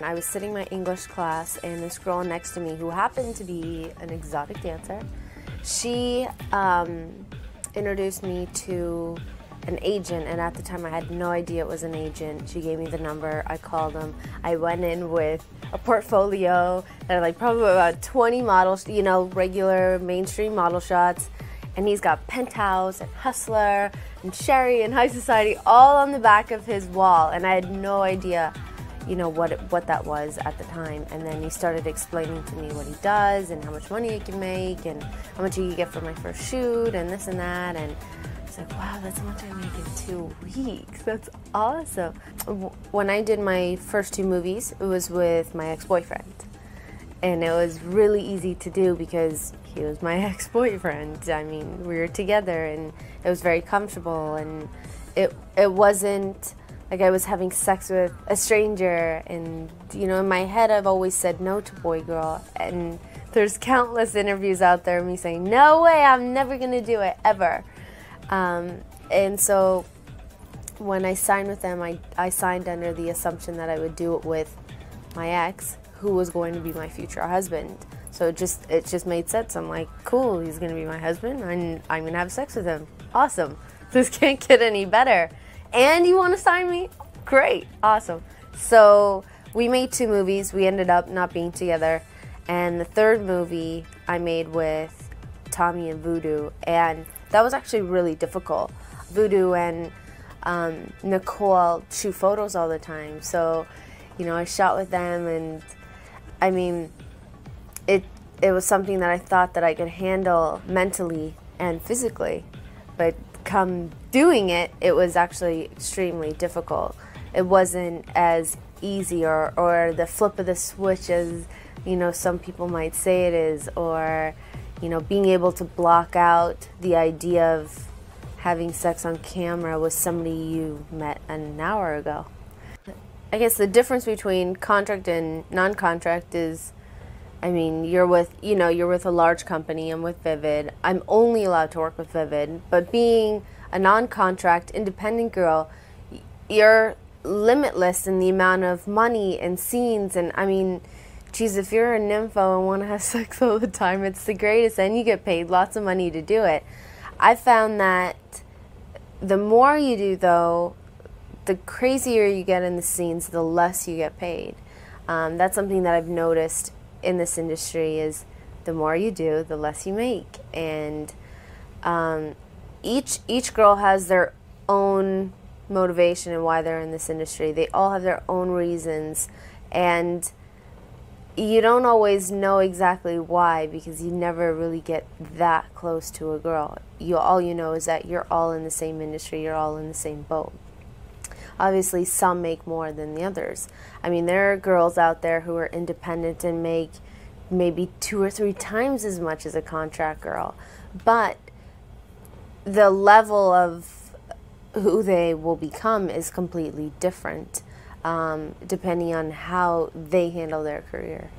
I was sitting in my English class, and this girl next to me, who happened to be an exotic dancer, she introduced me to an agent, and at the time I had no idea it was an agent. She gave me the number, I called him. I went in with a portfolio that had like probably about 20 models, you know, regular mainstream model shots, and he's got Penthouse and Hustler and Sherry and High Society all on the back of his wall, and I had no idea, you know, what that was at the time. And then he started explaining to me what he does and how much money he can make and how much he can get for my first shoot and this and that. And I was like, wow, that's how much I make in 2 weeks. That's awesome. When I did my first 2 movies, it was with my ex-boyfriend. And it was really easy to do because he was my ex-boyfriend. I mean, we were together and it was very comfortable, and it wasn't like I was having sex with a stranger. And, you know, in my head I've always said no to boy girl, and there's countless interviews out there of me saying, no way, I'm never gonna do it, ever. And so when I signed with them, I signed under the assumption that I would do it with my ex, who was going to be my future husband. So it just made sense. I'm like, cool, he's gonna be my husband, and I'm gonna have sex with him. Awesome. This can't get any better. And you want to sign me? Great, awesome. So we made 2 movies. We ended up not being together. And the 3rd movie I made with Tommy and Voodoo, and that was actually really difficult. Voodoo and Nicole shoot photos all the time. So, you know, I shot with them, and I mean, it was something that I thought that I could handle mentally and physically, but come doing it, it was actually extremely difficult. It wasn't as easy or the flip of the switch as, you know, some people might say it is, or, you know, being able to block out the idea of having sex on camera with somebody you met an hour ago. I guess the difference between contract and non-contract is, I mean, you're with a large company. I'm with Vivid. I'm only allowed to work with Vivid, but being a non-contract independent girl, you're limitless in the amount of money and scenes. And I mean, geez, if you're a nympho and want to have sex all the time, it's the greatest, and you get paid lots of money to do it. I found that the more you do, though, the crazier you get in the scenes, the less you get paid. That's something that I've noticed in this industry, is the more you do, the less you make. And each girl has their own motivation and why they're in this industry. They all have their own reasons, and you don't always know exactly why, because you never really get that close to a girl. All you know is that you're all in the same industry, you're all in the same boat. Obviously, some make more than the others. I mean, there are girls out there who are independent and make maybe 2 or 3 times as much as a contract girl. But the level of who they will become is completely different, depending on how they handle their career.